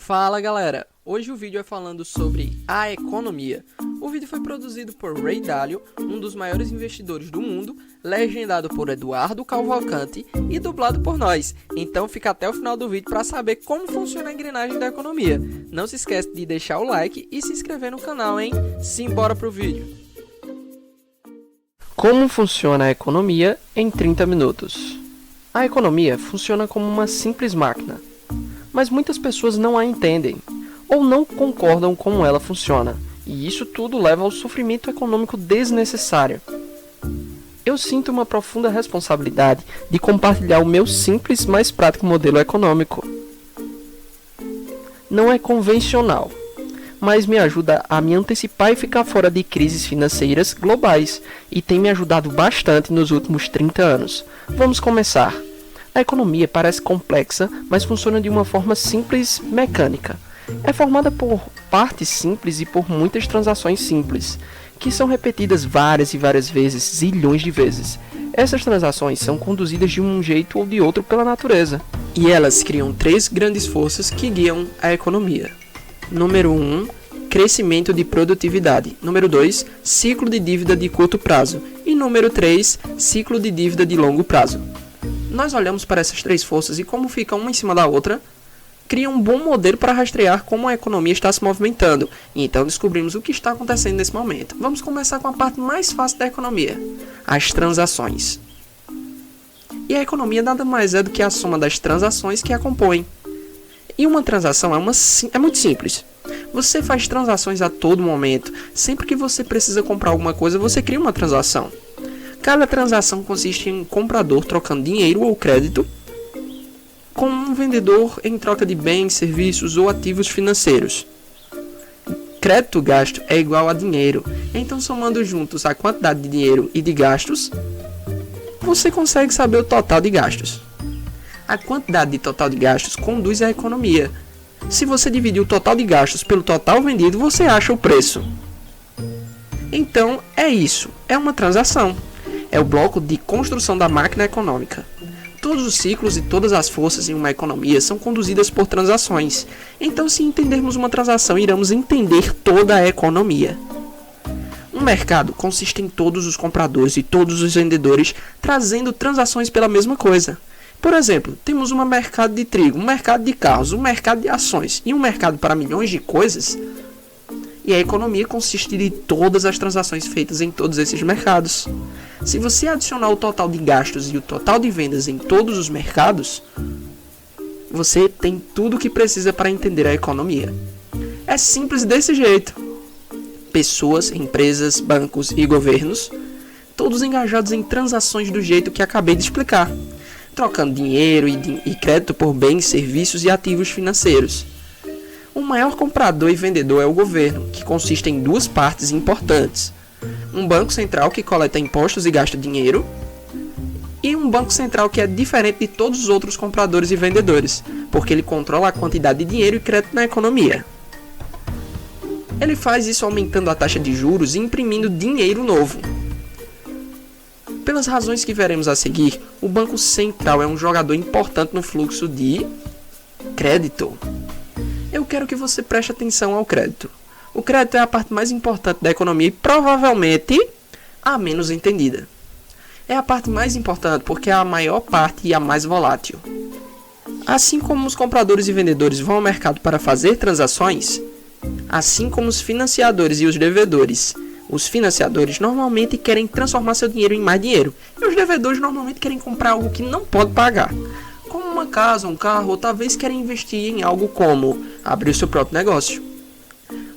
Fala galera, hoje o vídeo é falando sobre a economia. O vídeo foi produzido por Ray Dalio, um dos maiores investidores do mundo, legendado por Eduardo Cavalcante e dublado por nós. Então fica até o final do vídeo para saber como funciona a engrenagem da economia. Não se esquece de deixar o like e se inscrever no canal, hein? Simbora pro vídeo! Como funciona a economia em 30 minutos? A economia funciona como uma simples máquina, mas muitas pessoas não a entendem ou não concordam como ela funciona, e isso tudo leva ao sofrimento econômico desnecessário. Eu sinto uma profunda responsabilidade de compartilhar o meu simples, mas prático modelo econômico. Não é convencional, mas me ajuda a me antecipar e ficar fora de crises financeiras globais, e tem me ajudado bastante nos últimos 30 anos. Vamos começar. A economia parece complexa, mas funciona de uma forma simples, mecânica. É formada por partes simples e por muitas transações simples, que são repetidas várias e várias vezes, zilhões de vezes. Essas transações são conduzidas de um jeito ou de outro pela natureza, e elas criam três grandes forças que guiam a economia. Número 1, crescimento de produtividade. Número 2, ciclo de dívida de curto prazo. E número 3, ciclo de dívida de longo prazo. Nós olhamos para essas três forças e como ficam uma em cima da outra, cria um bom modelo para rastrear como a economia está se movimentando. E então descobrimos o que está acontecendo nesse momento. Vamos começar com a parte mais fácil da economia, as transações. E a economia nada mais é do que a soma das transações que a compõem. E uma transação é muito simples. Você faz transações a todo momento. Sempre que você precisa comprar alguma coisa, você cria uma transação. Cada transação consiste em um comprador trocando dinheiro ou crédito com um vendedor em troca de bens, serviços ou ativos financeiros. Crédito gasto é igual a dinheiro. Então, somando juntos a quantidade de dinheiro e de gastos, você consegue saber o total de gastos. A quantidade de total de gastos conduz à economia. Se você dividir o total de gastos pelo total vendido, você acha o preço. Então, é isso. É uma transação. É o bloco de construção da máquina econômica. Todos os ciclos e todas as forças em uma economia são conduzidas por transações. Então, se entendermos uma transação, iremos entender toda a economia. Um mercado consiste em todos os compradores e todos os vendedores trazendo transações pela mesma coisa. Por exemplo, temos um mercado de trigo, um mercado de carros, um mercado de ações e um mercado para milhões de coisas. E a economia consiste de todas as transações feitas em todos esses mercados. Se você adicionar o total de gastos e o total de vendas em todos os mercados, você tem tudo o que precisa para entender a economia. É simples desse jeito. Pessoas, empresas, bancos e governos, todos engajados em transações do jeito que acabei de explicar, trocando dinheiro e crédito por bens, serviços e ativos financeiros. O maior comprador e vendedor é o governo, que consiste em duas partes importantes. Um banco central que coleta impostos e gasta dinheiro, e um banco central que é diferente de todos os outros compradores e vendedores, porque ele controla a quantidade de dinheiro e crédito na economia. Ele faz isso aumentando a taxa de juros e imprimindo dinheiro novo. Pelas razões que veremos a seguir, o Banco Central é um jogador importante no fluxo de crédito. Eu quero que você preste atenção ao crédito. O crédito é a parte mais importante da economia e provavelmente a menos entendida. É a parte mais importante porque é a maior parte e a mais volátil. Assim como os compradores e vendedores vão ao mercado para fazer transações, assim como os financiadores e os devedores. Os financiadores normalmente querem transformar seu dinheiro em mais dinheiro, e os devedores normalmente querem comprar algo que não pode pagar, como uma casa, um carro, ou talvez querem investir em algo como abrir o seu próprio negócio.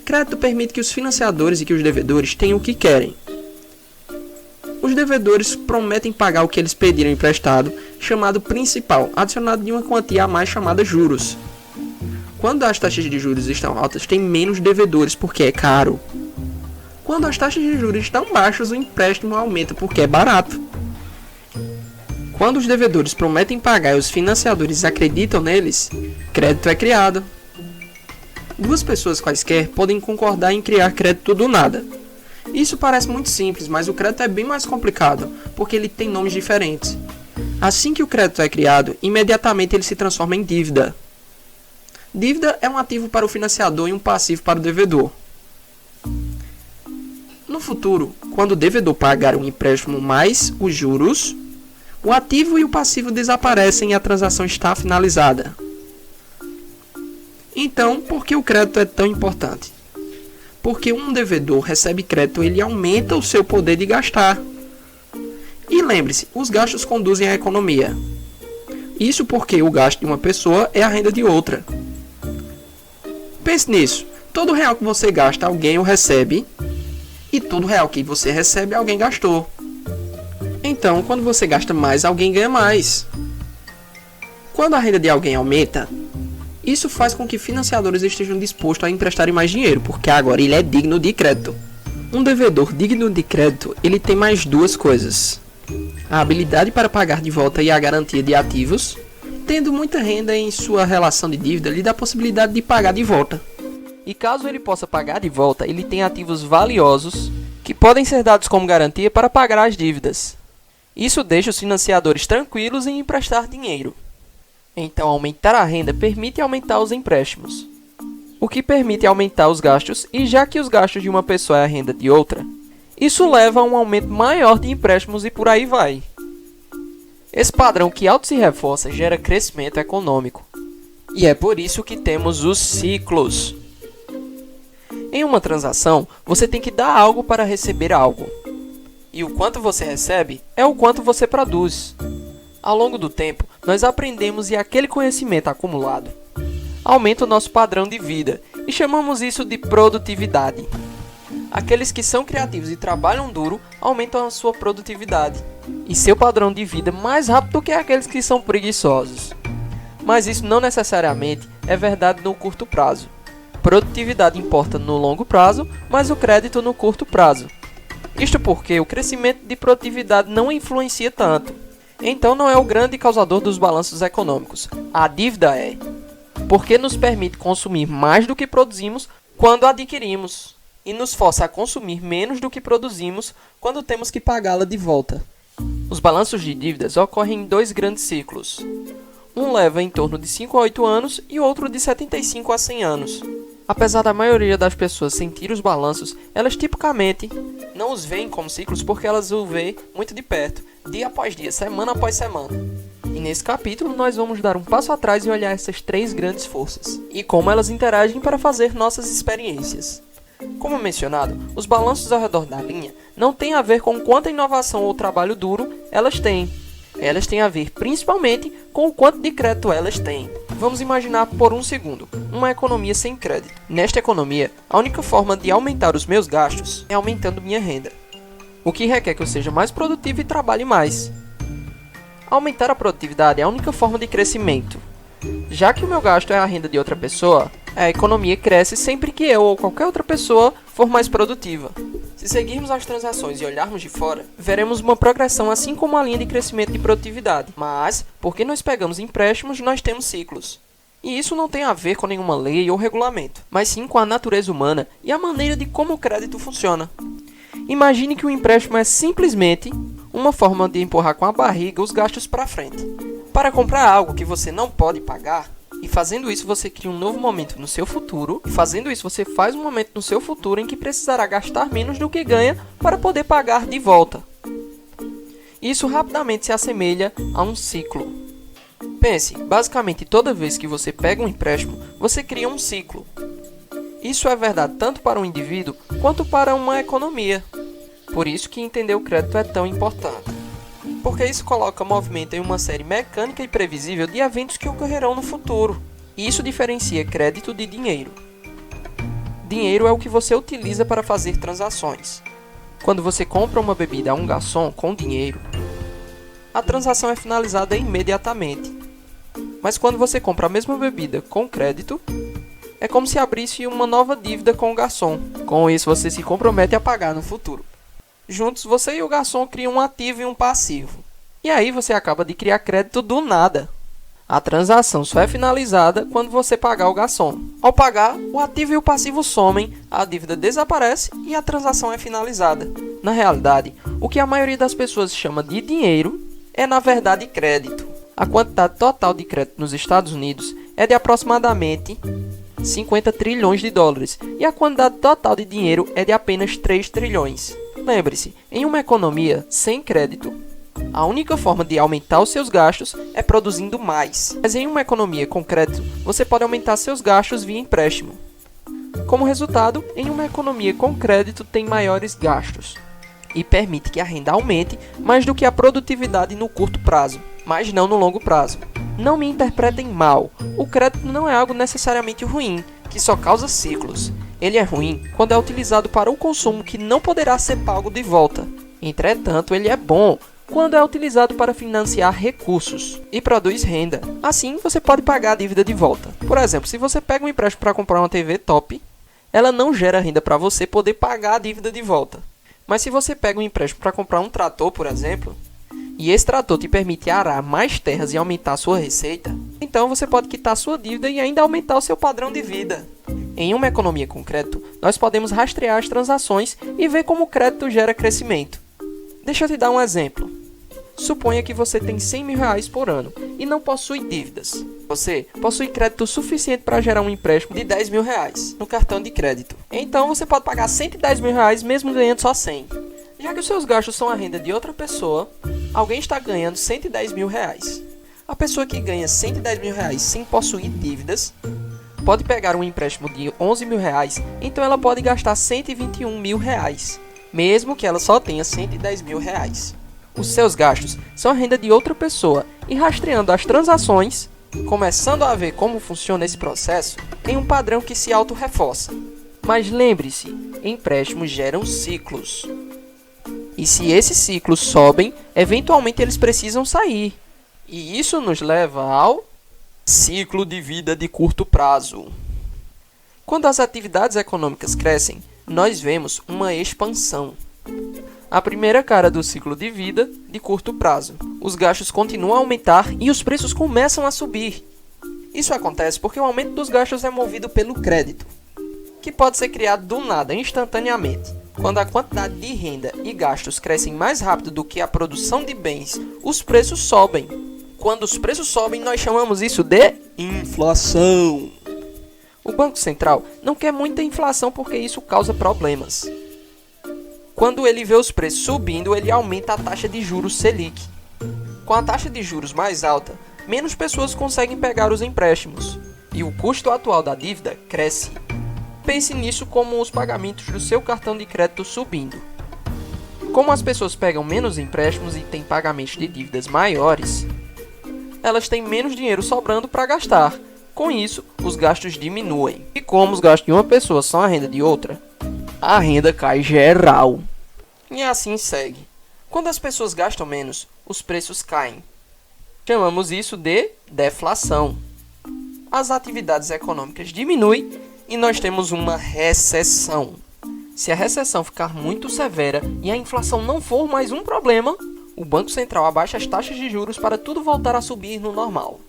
Crédito permite que os financiadores e que os devedores tenham o que querem. Os devedores prometem pagar o que eles pediram emprestado, chamado principal, adicionado de uma quantia a mais chamada juros. Quando as taxas de juros estão altas, tem menos devedores porque é caro. Quando as taxas de juros estão baixas, o empréstimo aumenta porque é barato. Quando os devedores prometem pagar e os financiadores acreditam neles, crédito é criado. Duas pessoas quaisquer podem concordar em criar crédito do nada. Isso parece muito simples, mas o crédito é bem mais complicado, porque ele tem nomes diferentes. Assim que o crédito é criado, imediatamente ele se transforma em dívida. Dívida é um ativo para o financiador e um passivo para o devedor. No futuro, quando o devedor pagar um empréstimo mais os juros, o ativo e o passivo desaparecem e a transação está finalizada. Então, por que o crédito é tão importante? Porque um devedor recebe crédito, ele aumenta o seu poder de gastar. E lembre-se, os gastos conduzem à economia. Isso porque o gasto de uma pessoa é a renda de outra. Pense nisso. Todo real que você gasta, alguém o recebe. E todo real que você recebe, alguém gastou. Então, quando você gasta mais, alguém ganha mais. Quando a renda de alguém aumenta, isso faz com que financiadores estejam dispostos a emprestarem mais dinheiro, porque agora ele é digno de crédito. Um devedor digno de crédito, ele tem mais duas coisas: a habilidade para pagar de volta e a garantia de ativos. Tendo muita renda em sua relação de dívida, lhe dá a possibilidade de pagar de volta. E caso ele possa pagar de volta, ele tem ativos valiosos que podem ser dados como garantia para pagar as dívidas. Isso deixa os financiadores tranquilos em emprestar dinheiro. Então, aumentar a renda permite aumentar os empréstimos, o que permite aumentar os gastos, e já que os gastos de uma pessoa é a renda de outra, isso leva a um aumento maior de empréstimos e por aí vai. Esse padrão que auto se reforça gera crescimento econômico. E é por isso que temos os ciclos. Em uma transação, você tem que dar algo para receber algo. E o quanto você recebe é o quanto você produz. Ao longo do tempo, nós aprendemos e aquele conhecimento acumulado aumenta o nosso padrão de vida e chamamos isso de produtividade. Aqueles que são criativos e trabalham duro aumentam a sua produtividade e seu padrão de vida mais rápido do que aqueles que são preguiçosos. Mas isso não necessariamente é verdade no curto prazo. Produtividade importa no longo prazo, mas o crédito no curto prazo. Isto porque o crescimento de produtividade não influencia tanto. Então não é o grande causador dos balanços econômicos. A dívida é. Porque nos permite consumir mais do que produzimos quando adquirimos. E nos força a consumir menos do que produzimos quando temos que pagá-la de volta. Os balanços de dívidas ocorrem em dois grandes ciclos. Um leva em torno de 5 a 8 anos e outro de 75 a 100 anos. Apesar da maioria das pessoas sentir os balanços, elas tipicamente não os veem como ciclos porque elas o veem muito de perto, dia após dia, semana após semana. E nesse capítulo nós vamos dar um passo atrás e olhar essas três grandes forças e como elas interagem para fazer nossas experiências. Como mencionado, os balanços ao redor da linha não têm a ver com quanta inovação ou trabalho duro elas têm. Elas têm a ver principalmente com o quanto de crédito elas têm. Vamos imaginar por um segundo uma economia sem crédito. Nesta economia, a única forma de aumentar os meus gastos é aumentando minha renda, o que requer que eu seja mais produtivo e trabalhe mais. Aumentar a produtividade é a única forma de crescimento. Já que o meu gasto é a renda de outra pessoa, a economia cresce sempre que eu ou qualquer outra pessoa for mais produtiva. Se seguirmos as transações e olharmos de fora, veremos uma progressão assim como a linha de crescimento de produtividade. Mas, porque nós pegamos empréstimos, nós temos ciclos. E isso não tem a ver com nenhuma lei ou regulamento, mas sim com a natureza humana e a maneira de como o crédito funciona. Imagine que o empréstimo é simplesmente uma forma de empurrar com a barriga os gastos para frente. Para comprar algo que você não pode pagar, e fazendo isso você cria um novo momento no seu futuro, e fazendo isso você faz um momento no seu futuro em que precisará gastar menos do que ganha para poder pagar de volta. Isso rapidamente se assemelha a um ciclo. Pense, basicamente toda vez que você pega um empréstimo, você cria um ciclo. Isso é verdade tanto para um indivíduo quanto para uma economia. Por isso que entender o crédito é tão importante. Porque isso coloca movimento em uma série mecânica e previsível de eventos que ocorrerão no futuro. E isso diferencia crédito de dinheiro. Dinheiro é o que você utiliza para fazer transações. Quando você compra uma bebida a um garçom com dinheiro, a transação é finalizada imediatamente. Mas quando você compra a mesma bebida com crédito, é como se abrisse uma nova dívida com o garçom. Com isso você se compromete a pagar no futuro. Juntos, você e o garçom criam um ativo e um passivo. E aí você acaba de criar crédito do nada. A transação só é finalizada quando você pagar o garçom. Ao pagar, o ativo e o passivo somem, a dívida desaparece e a transação é finalizada. Na realidade, o que a maioria das pessoas chama de dinheiro é na verdade crédito. A quantidade total de crédito nos Estados Unidos é de aproximadamente 50 trilhões de dólares e a quantidade total de dinheiro é de apenas 3 trilhões. Lembre-se, em uma economia sem crédito, a única forma de aumentar os seus gastos é produzindo mais. Mas em uma economia com crédito, você pode aumentar seus gastos via empréstimo. Como resultado, em uma economia com crédito tem maiores gastos e permite que a renda aumente mais do que a produtividade no curto prazo, mas não no longo prazo. Não me interpretem mal, o crédito não é algo necessariamente ruim, que só causa ciclos. Ele é ruim quando é utilizado para o consumo que não poderá ser pago de volta. Entretanto, ele é bom quando é utilizado para financiar recursos e produz renda. Assim, você pode pagar a dívida de volta. Por exemplo, se você pega um empréstimo para comprar uma TV top, ela não gera renda para você poder pagar a dívida de volta. Mas se você pega um empréstimo para comprar um trator, por exemplo, e esse trator te permite arar mais terras e aumentar a sua receita, então você pode quitar sua dívida e ainda aumentar o seu padrão de vida. Em uma economia com crédito, nós podemos rastrear as transações e ver como o crédito gera crescimento. Deixa eu te dar um exemplo. Suponha que você tem 100 mil reais por ano e não possui dívidas. Você possui crédito suficiente para gerar um empréstimo de 10 mil reais no cartão de crédito. Então você pode pagar 110 mil reais mesmo ganhando só 100. Já que os seus gastos são a renda de outra pessoa, alguém está ganhando 110 mil reais. A pessoa que ganha 110 mil reais sem possuir dívidas pode pegar um empréstimo de 11 mil reais, então ela pode gastar 121 mil reais, mesmo que ela só tenha 110 mil reais. Os seus gastos são a renda de outra pessoa e rastreando as transações, começando a ver como funciona esse processo em um padrão que se auto-reforça. Mas lembre-se, empréstimos geram ciclos. E se esses ciclos sobem, eventualmente eles precisam sair. E isso nos leva ao ciclo de vida de curto prazo. Quando as atividades econômicas crescem, nós vemos uma expansão. A primeira cara do ciclo de vida de curto prazo. Os gastos continuam a aumentar e os preços começam a subir. Isso acontece porque o aumento dos gastos é movido pelo crédito, que pode ser criado do nada, instantaneamente. Quando a quantidade de renda e gastos crescem mais rápido do que a produção de bens, os preços sobem. Quando os preços sobem, nós chamamos isso de inflação. O Banco Central não quer muita inflação porque isso causa problemas. Quando ele vê os preços subindo, ele aumenta a taxa de juros Selic. Com a taxa de juros mais alta, menos pessoas conseguem pegar os empréstimos e o custo atual da dívida cresce. Pense nisso como os pagamentos do seu cartão de crédito subindo. Como as pessoas pegam menos empréstimos e têm pagamentos de dívidas maiores, elas têm menos dinheiro sobrando para gastar. Com isso, os gastos diminuem. E como os gastos de uma pessoa são a renda de outra, a renda cai geral. E assim segue. Quando as pessoas gastam menos, os preços caem. Chamamos isso de deflação. As atividades econômicas diminuem e nós temos uma recessão. Se a recessão ficar muito severa e a inflação não for mais um problema, o Banco Central abaixa as taxas de juros para tudo voltar a subir no normal.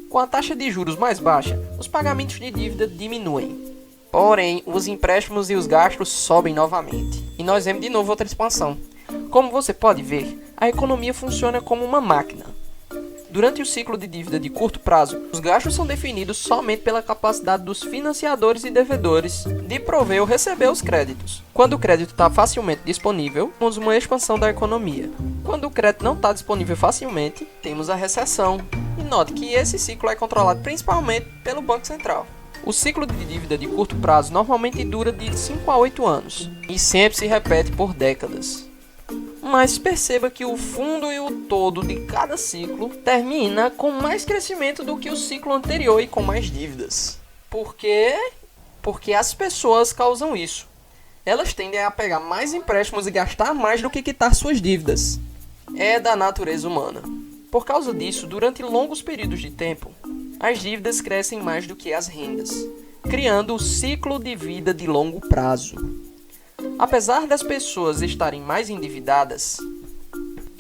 Com a taxa de juros mais baixa, os pagamentos de dívida diminuem. Porém, os empréstimos e os gastos sobem novamente. E nós vemos de novo outra expansão. Como você pode ver, a economia funciona como uma máquina. Durante o ciclo de dívida de curto prazo, os gastos são definidos somente pela capacidade dos financiadores e devedores de prover ou receber os créditos. Quando o crédito está facilmente disponível, temos uma expansão da economia. Quando o crédito não está disponível facilmente, temos a recessão. E note que esse ciclo é controlado principalmente pelo Banco Central. O ciclo de dívida de curto prazo normalmente dura de 5 a 8 anos e sempre se repete por décadas. Mas perceba que o fundo e o todo de cada ciclo termina com mais crescimento do que o ciclo anterior e com mais dívidas. Por quê? Porque as pessoas causam isso. Elas tendem a pegar mais empréstimos e gastar mais do que quitar suas dívidas. É da natureza humana. Por causa disso, durante longos períodos de tempo, as dívidas crescem mais do que as rendas, criando o ciclo de vida de longo prazo. Apesar das pessoas estarem mais endividadas,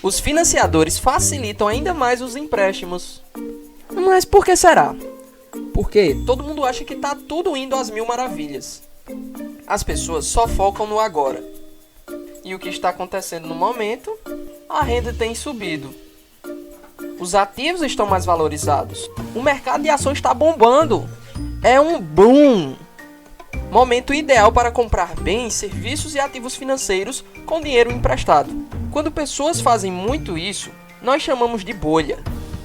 os financiadores facilitam ainda mais os empréstimos. Mas por que será? Porque todo mundo acha que está tudo indo às mil maravilhas. As pessoas só focam no agora. E o que está acontecendo no momento? A renda tem subido. Os ativos estão mais valorizados. O mercado de ações está bombando. É um boom. Momento ideal para comprar bens, serviços e ativos financeiros com dinheiro emprestado. Quando pessoas fazem muito isso, nós chamamos de bolha.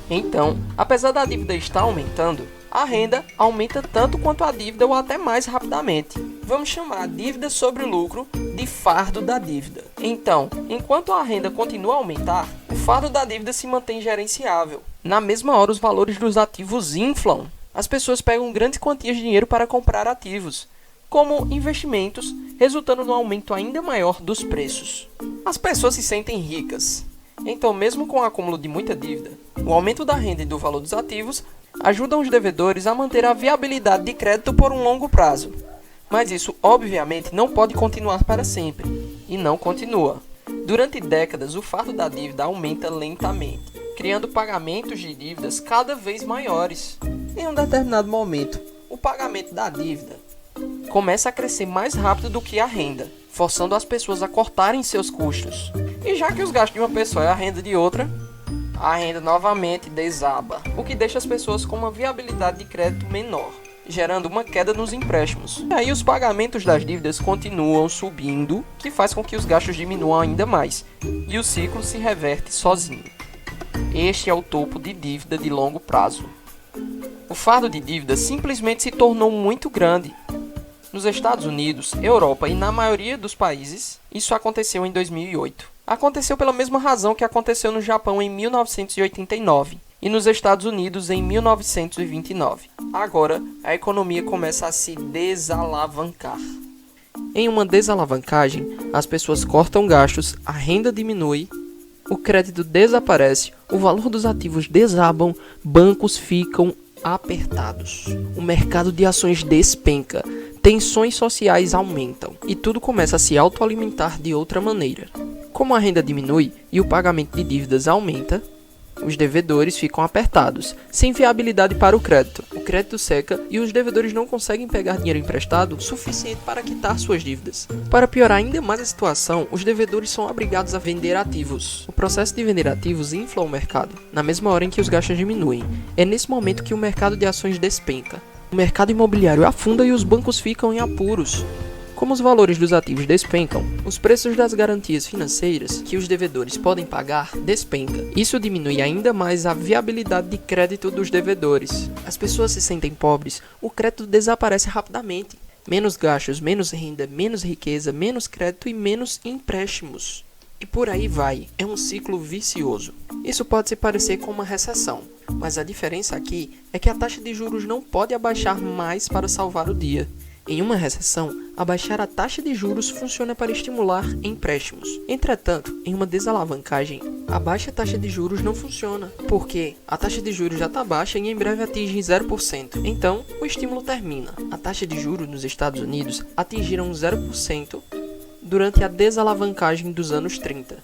Então, apesar da dívida estar aumentando, a renda aumenta tanto quanto a dívida ou até mais rapidamente. Vamos chamar a dívida sobre o lucro de fardo da dívida. Então, enquanto a renda continua a aumentar, o fardo da dívida se mantém gerenciável. Na mesma hora, os valores dos ativos inflam. As pessoas pegam grandes quantias de dinheiro para comprar ativos, como investimentos, resultando no aumento ainda maior dos preços. As pessoas se sentem ricas. Então, mesmo com o acúmulo de muita dívida, o aumento da renda e do valor dos ativos ajudam os devedores a manter a viabilidade de crédito por um longo prazo. Mas isso, obviamente, não pode continuar para sempre. E não continua. Durante décadas, o fardo da dívida aumenta lentamente, criando pagamentos de dívidas cada vez maiores. Em um determinado momento, o pagamento da dívida começa a crescer mais rápido do que a renda, forçando as pessoas a cortarem seus custos. E já que os gastos de uma pessoa é a renda de outra, a renda novamente desaba, o que deixa as pessoas com uma viabilidade de crédito menor, gerando uma queda nos empréstimos. E aí os pagamentos das dívidas continuam subindo, que faz com que os gastos diminuam ainda mais, e o ciclo se reverte sozinho. Este é o topo de dívida de longo prazo. O fardo de dívida simplesmente se tornou muito grande. Nos Estados Unidos, Europa e na maioria dos países, isso aconteceu em 2008. Aconteceu pela mesma razão que aconteceu no Japão em 1989 e nos Estados Unidos em 1929. Agora, a economia começa a se desalavancar. Em uma desalavancagem, as pessoas cortam gastos, a renda diminui, o crédito desaparece, o valor dos ativos desabam, bancos ficam apertados. O mercado de ações despenca, tensões sociais aumentam e tudo começa a se autoalimentar de outra maneira. Como a renda diminui e o pagamento de dívidas aumenta, os devedores ficam apertados, sem viabilidade para o crédito seca e os devedores não conseguem pegar dinheiro emprestado suficiente para quitar suas dívidas. Para piorar ainda mais a situação, os devedores são obrigados a vender ativos. O processo de vender ativos infla o mercado, na mesma hora em que os gastos diminuem. É nesse momento que o mercado de ações despenca. O mercado imobiliário afunda e os bancos ficam em apuros. Como os valores dos ativos despencam, os preços das garantias financeiras que os devedores podem pagar despenca. Isso diminui ainda mais a viabilidade de crédito dos devedores. As pessoas se sentem pobres, o crédito desaparece rapidamente. Menos gastos, menos renda, menos riqueza, menos crédito e menos empréstimos. E por aí vai, é um ciclo vicioso. Isso pode se parecer com uma recessão, mas a diferença aqui é que a taxa de juros não pode abaixar mais para salvar o dia. Em uma recessão, abaixar a taxa de juros funciona para estimular empréstimos. Entretanto, em uma desalavancagem, a baixa taxa de juros não funciona, porque a taxa de juros já está baixa e em breve atinge 0%. Então, o estímulo termina. A taxa de juros nos Estados Unidos atingiram 0% durante a desalavancagem dos anos 30,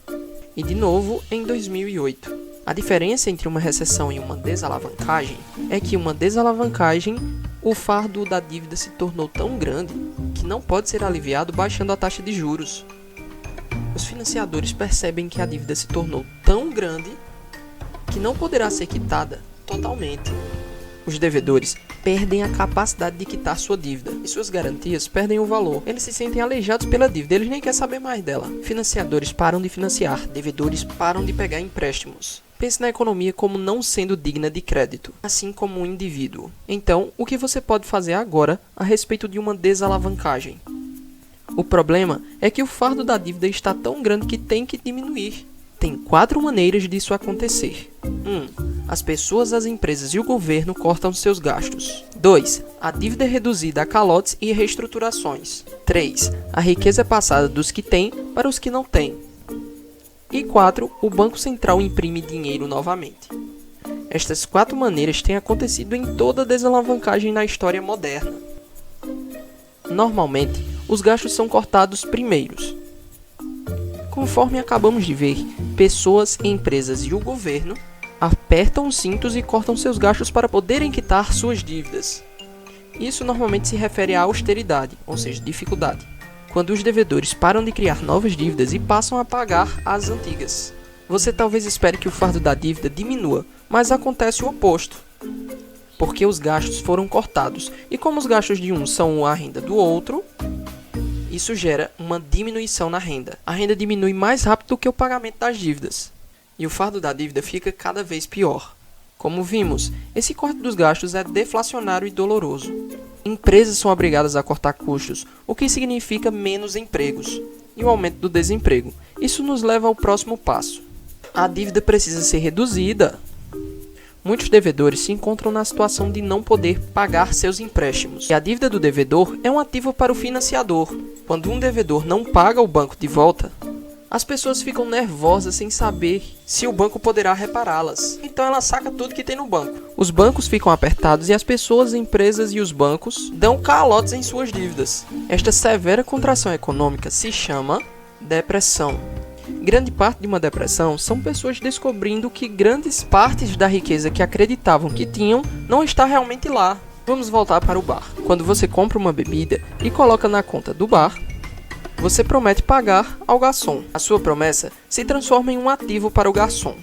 e de novo em 2008. A diferença entre uma recessão e uma desalavancagem é que uma desalavancagem, o fardo da dívida se tornou tão grande que não pode ser aliviado baixando a taxa de juros. Os financiadores percebem que a dívida se tornou tão grande que não poderá ser quitada totalmente. Os devedores perdem a capacidade de quitar sua dívida e suas garantias perdem o valor. Eles se sentem aleijados pela dívida, eles nem querem saber mais dela. Financiadores param de financiar, devedores param de pegar empréstimos. Pense na economia como não sendo digna de crédito, assim como um indivíduo. Então, o que você pode fazer agora a respeito de uma desalavancagem? O problema é que o fardo da dívida está tão grande que tem que diminuir. Tem 4 maneiras disso acontecer. 1. As pessoas, as empresas e o governo cortam seus gastos. 2. A dívida é reduzida a calotes e reestruturações. 3. A riqueza é passada dos que têm para os que não têm. E 4. O Banco Central imprime dinheiro novamente. Estas 4 maneiras têm acontecido em toda a desalavancagem na história moderna. Normalmente, os gastos são cortados primeiros. Conforme acabamos de ver, pessoas, empresas e o governo apertam os cintos e cortam seus gastos para poderem quitar suas dívidas. Isso normalmente se refere à austeridade, ou seja, dificuldade, quando os devedores param de criar novas dívidas e passam a pagar as antigas. Você talvez espere que o fardo da dívida diminua, mas acontece o oposto, porque os gastos foram cortados. E como os gastos de um são a renda do outro, isso gera uma diminuição na renda. A renda diminui mais rápido do que o pagamento das dívidas. E o fardo da dívida fica cada vez pior. Como vimos, esse corte dos gastos é deflacionário e doloroso. Empresas são obrigadas a cortar custos, o que significa menos empregos e o aumento do desemprego. Isso nos leva ao próximo passo. A dívida precisa ser reduzida. Muitos devedores se encontram na situação de não poder pagar seus empréstimos. E a dívida do devedor é um ativo para o financiador. Quando um devedor não paga o banco de volta, as pessoas ficam nervosas sem saber se o banco poderá repará-las. Então ela saca tudo que tem no banco. Os bancos ficam apertados e as pessoas, empresas e os bancos dão calotes em suas dívidas. Esta severa contração econômica se chama depressão. Grande parte de uma depressão são pessoas descobrindo que grandes partes da riqueza que acreditavam que tinham não está realmente lá. Vamos voltar para o bar. Quando você compra uma bebida e coloca na conta do bar, você promete pagar ao garçom. A sua promessa se transforma em um ativo para o garçom.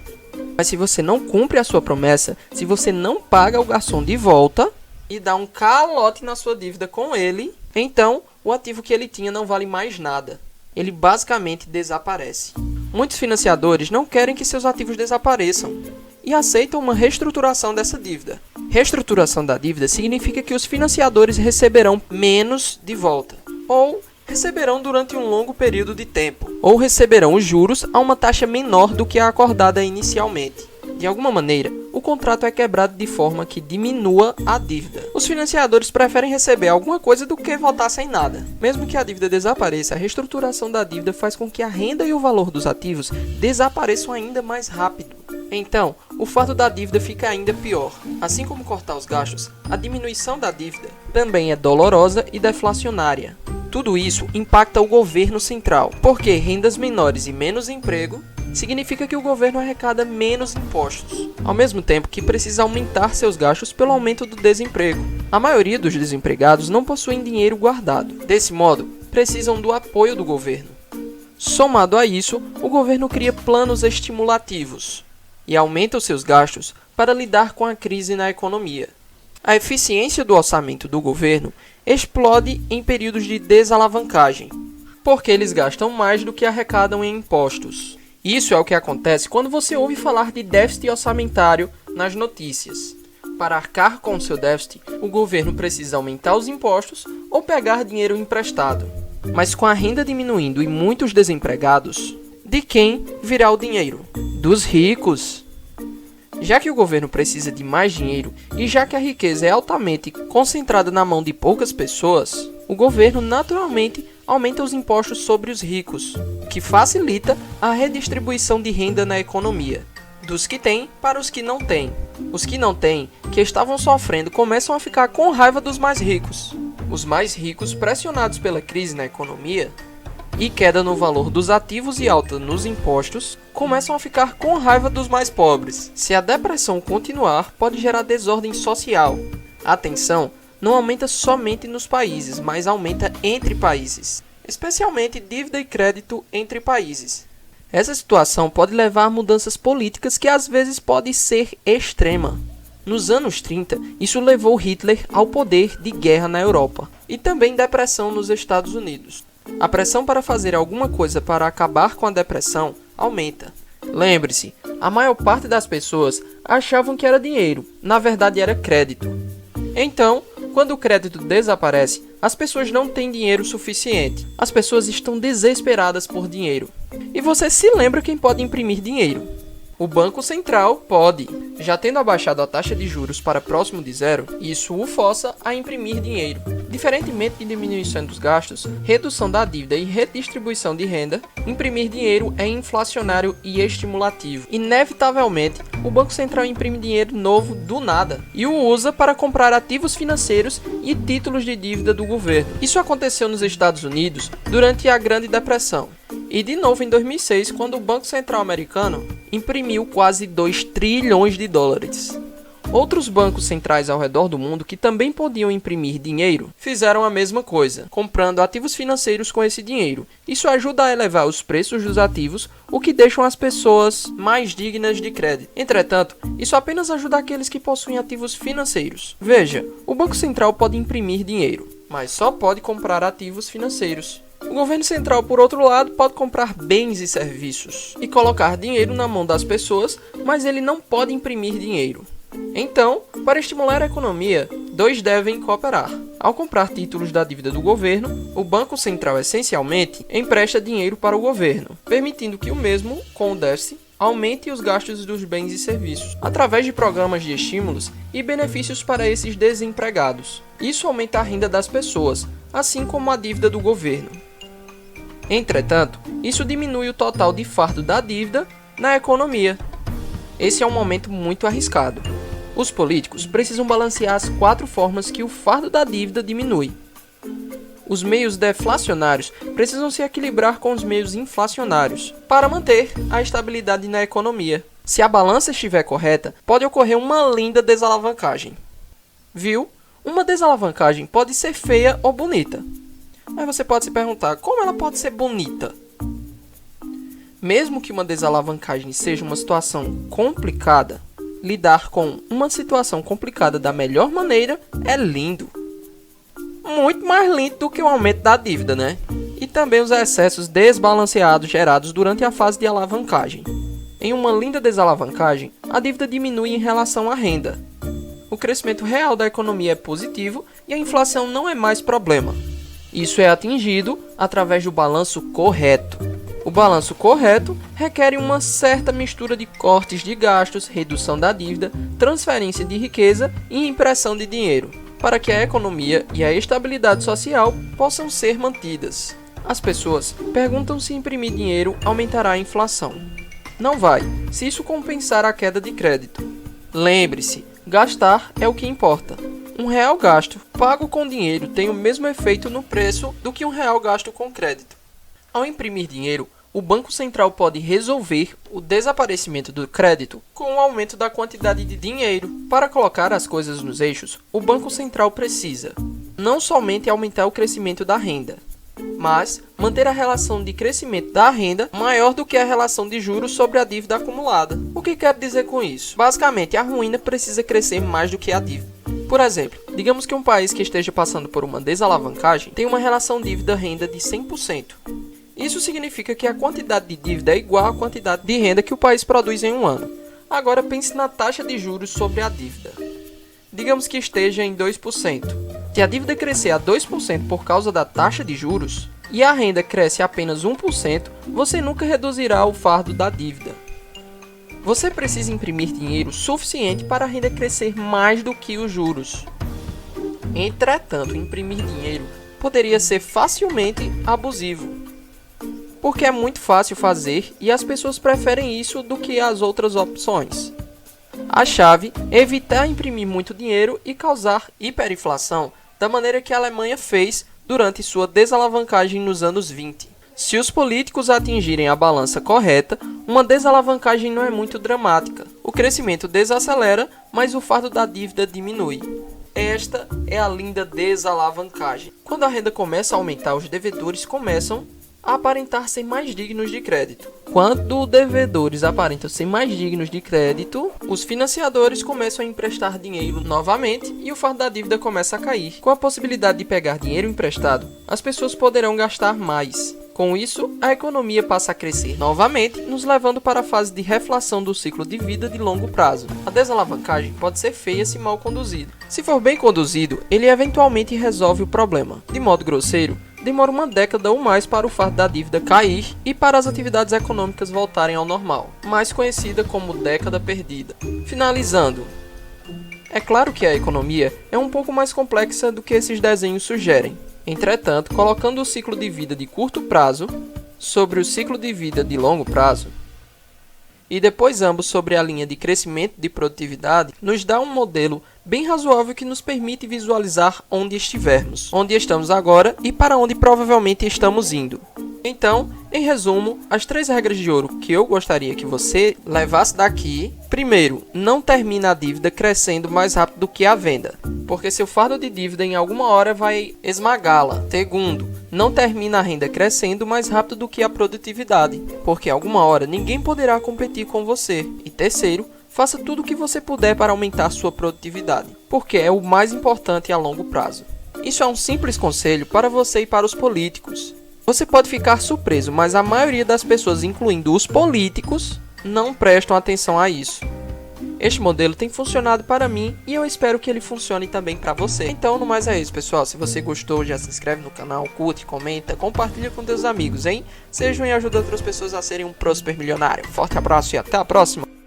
Mas se você não cumpre a sua promessa, se você não paga o garçom de volta e dá um calote na sua dívida com ele, então o ativo que ele tinha não vale mais nada. Ele basicamente desaparece. Muitos financiadores não querem que seus ativos desapareçam e aceitam uma reestruturação dessa dívida. Reestruturação da dívida significa que os financiadores receberão menos de volta, ou receberão durante um longo período de tempo, ou receberão os juros a uma taxa menor do que a acordada inicialmente. De alguma maneira, o contrato é quebrado de forma que diminua a dívida. Os financiadores preferem receber alguma coisa do que votar sem nada. Mesmo que a dívida desapareça, a reestruturação da dívida faz com que a renda e o valor dos ativos desapareçam ainda mais rápido. Então, o fardo da dívida fica ainda pior. Assim como cortar os gastos, a diminuição da dívida também é dolorosa e deflacionária. Tudo isso impacta o governo central, porque rendas menores e menos emprego significa que o governo arrecada menos impostos, ao mesmo tempo que precisa aumentar seus gastos pelo aumento do desemprego. A maioria dos desempregados não possuem dinheiro guardado. Desse modo, precisam do apoio do governo. Somado a isso, o governo cria planos estimulativos e aumenta os seus gastos para lidar com a crise na economia. A eficiência do orçamento do governo explode em períodos de desalavancagem, porque eles gastam mais do que arrecadam em impostos. Isso é o que acontece quando você ouve falar de déficit orçamentário nas notícias. Para arcar com seu déficit, o governo precisa aumentar os impostos ou pegar dinheiro emprestado. Mas com a renda diminuindo e muitos desempregados, de quem virá o dinheiro? Dos ricos. Já que o governo precisa de mais dinheiro e já que a riqueza é altamente concentrada na mão de poucas pessoas, o governo naturalmente aumenta os impostos sobre os ricos, o que facilita a redistribuição de renda na economia, dos que têm para os que não têm. Os que não têm, que estavam sofrendo, começam a ficar com raiva dos mais ricos. Os mais ricos, pressionados pela crise na economia e queda no valor dos ativos e alta nos impostos, começam a ficar com raiva dos mais pobres. Se a depressão continuar, pode gerar desordem social. A tensão não aumenta somente nos países, mas aumenta entre países, especialmente dívida e crédito entre países. Essa situação pode levar a mudanças políticas que às vezes pode ser extrema. Nos anos 30, isso levou Hitler ao poder de guerra na Europa e também depressão nos Estados Unidos. A pressão para fazer alguma coisa para acabar com a depressão aumenta. Lembre-se, a maior parte das pessoas achavam que era dinheiro, na verdade era crédito. Então, quando o crédito desaparece, as pessoas não têm dinheiro suficiente. As pessoas estão desesperadas por dinheiro. E você se lembra quem pode imprimir dinheiro? O Banco Central pode. Já tendo abaixado a taxa de juros para próximo de zero, isso o força a imprimir dinheiro. Diferentemente de diminuição dos gastos, redução da dívida e redistribuição de renda, imprimir dinheiro é inflacionário e estimulativo. Inevitavelmente, o Banco Central imprime dinheiro novo do nada e o usa para comprar ativos financeiros e títulos de dívida do governo. Isso aconteceu nos Estados Unidos durante a Grande Depressão. E de novo em 2006, quando o Banco Central americano imprimiu quase 2 trilhões de dólares. Outros bancos centrais ao redor do mundo que também podiam imprimir dinheiro fizeram a mesma coisa, comprando ativos financeiros com esse dinheiro. Isso ajuda a elevar os preços dos ativos, o que deixa as pessoas mais dignas de crédito. Entretanto, isso apenas ajuda aqueles que possuem ativos financeiros. Veja, o Banco Central pode imprimir dinheiro, mas só pode comprar ativos financeiros. O governo central, por outro lado, pode comprar bens e serviços e colocar dinheiro na mão das pessoas, mas ele não pode imprimir dinheiro. Então, para estimular a economia, dois devem cooperar. Ao comprar títulos da dívida do governo, o Banco Central essencialmente empresta dinheiro para o governo, permitindo que o mesmo, com o déficit, aumente os gastos dos bens e serviços, através de programas de estímulos e benefícios para esses desempregados. Isso aumenta a renda das pessoas, assim como a dívida do governo. Entretanto, isso diminui o total de fardo da dívida na economia. Esse é um momento muito arriscado. Os políticos precisam balancear as 4 formas que o fardo da dívida diminui. Os meios deflacionários precisam se equilibrar com os meios inflacionários para manter a estabilidade na economia. Se a balança estiver correta, pode ocorrer uma linda desalavancagem. Viu? Uma desalavancagem pode ser feia ou bonita. Aí você pode se perguntar, como ela pode ser bonita? Mesmo que uma desalavancagem seja uma situação complicada, lidar com uma situação complicada da melhor maneira é lindo. Muito mais lindo do que o aumento da dívida, né? E também os excessos desbalanceados gerados durante a fase de alavancagem. Em uma linda desalavancagem, a dívida diminui em relação à renda. O crescimento real da economia é positivo e a inflação não é mais problema. Isso é atingido através do balanço correto. O balanço correto requer uma certa mistura de cortes de gastos, redução da dívida, transferência de riqueza e impressão de dinheiro, para que a economia e a estabilidade social possam ser mantidas. As pessoas perguntam se imprimir dinheiro aumentará a inflação. Não vai, se isso compensar a queda de crédito. Lembre-se, gastar é o que importa. R$1 gasto pago com dinheiro tem o mesmo efeito no preço do que R$1 gasto com crédito. Ao imprimir dinheiro, o Banco Central pode resolver o desaparecimento do crédito com o aumento da quantidade de dinheiro. Para colocar as coisas nos eixos, o Banco Central precisa não somente aumentar o crescimento da renda, mas manter a relação de crescimento da renda maior do que a relação de juros sobre a dívida acumulada. O que quero dizer com isso? Basicamente, a ruína precisa crescer mais do que a dívida. Por exemplo, digamos que um país que esteja passando por uma desalavancagem tem uma relação dívida-renda de 100%. Isso significa que a quantidade de dívida é igual à quantidade de renda que o país produz em um ano. Agora pense na taxa de juros sobre a dívida. Digamos que esteja em 2%. Se a dívida crescer a 2% por causa da taxa de juros e a renda cresce apenas 1%, você nunca reduzirá o fardo da dívida. Você precisa imprimir dinheiro suficiente para a renda crescer mais do que os juros. Entretanto, imprimir dinheiro poderia ser facilmente abusivo, porque é muito fácil fazer e as pessoas preferem isso do que as outras opções. A chave é evitar imprimir muito dinheiro e causar hiperinflação da maneira que a Alemanha fez durante sua desalavancagem nos anos 20. Se os políticos atingirem a balança correta, uma desalavancagem não é muito dramática. O crescimento desacelera, mas o fardo da dívida diminui. Esta é a linda desalavancagem. Quando a renda começa a aumentar, os devedores começam a aparentar ser mais dignos de crédito. Quando os devedores aparentam ser mais dignos de crédito, os financiadores começam a emprestar dinheiro novamente e o fardo da dívida começa a cair. Com a possibilidade de pegar dinheiro emprestado, as pessoas poderão gastar mais. Com isso, a economia passa a crescer novamente, nos levando para a fase de reflação do ciclo de vida de longo prazo. A desalavancagem pode ser feia se mal conduzido. Se for bem conduzido, ele eventualmente resolve o problema. De modo grosseiro, demora uma década ou mais para o fardo da dívida cair e para as atividades econômicas voltarem ao normal, mais conhecida como década perdida. Finalizando, é claro que a economia é um pouco mais complexa do que esses desenhos sugerem. Entretanto, colocando o ciclo de vida de curto prazo sobre o ciclo de vida de longo prazo, e depois ambos sobre a linha de crescimento de produtividade, nos dá um modelo bem razoável que nos permite visualizar onde estivermos, onde estamos agora e para onde provavelmente estamos indo. Então, Em resumo, as 3 regras de ouro que eu gostaria que você levasse daqui. Primeiro, não termina a dívida crescendo mais rápido do que a venda, porque seu fardo de dívida em alguma hora vai esmagá-la. Segundo, não termina a renda crescendo mais rápido do que a produtividade, porque em alguma hora ninguém poderá competir com você. E terceiro, faça tudo o que você puder para aumentar sua produtividade, porque é o mais importante a longo prazo. Isso é um simples conselho para você e para os políticos. Você pode ficar surpreso, mas a maioria das pessoas, incluindo os políticos, não prestam atenção a isso. Este modelo tem funcionado para mim e eu espero que ele funcione também para você. Então, no mais é isso, pessoal. Se você gostou, já se inscreve no canal, curte, comenta, compartilha com seus amigos, hein? Sejam e ajuda outras pessoas a serem um próspero milionário. Forte abraço e até a próxima!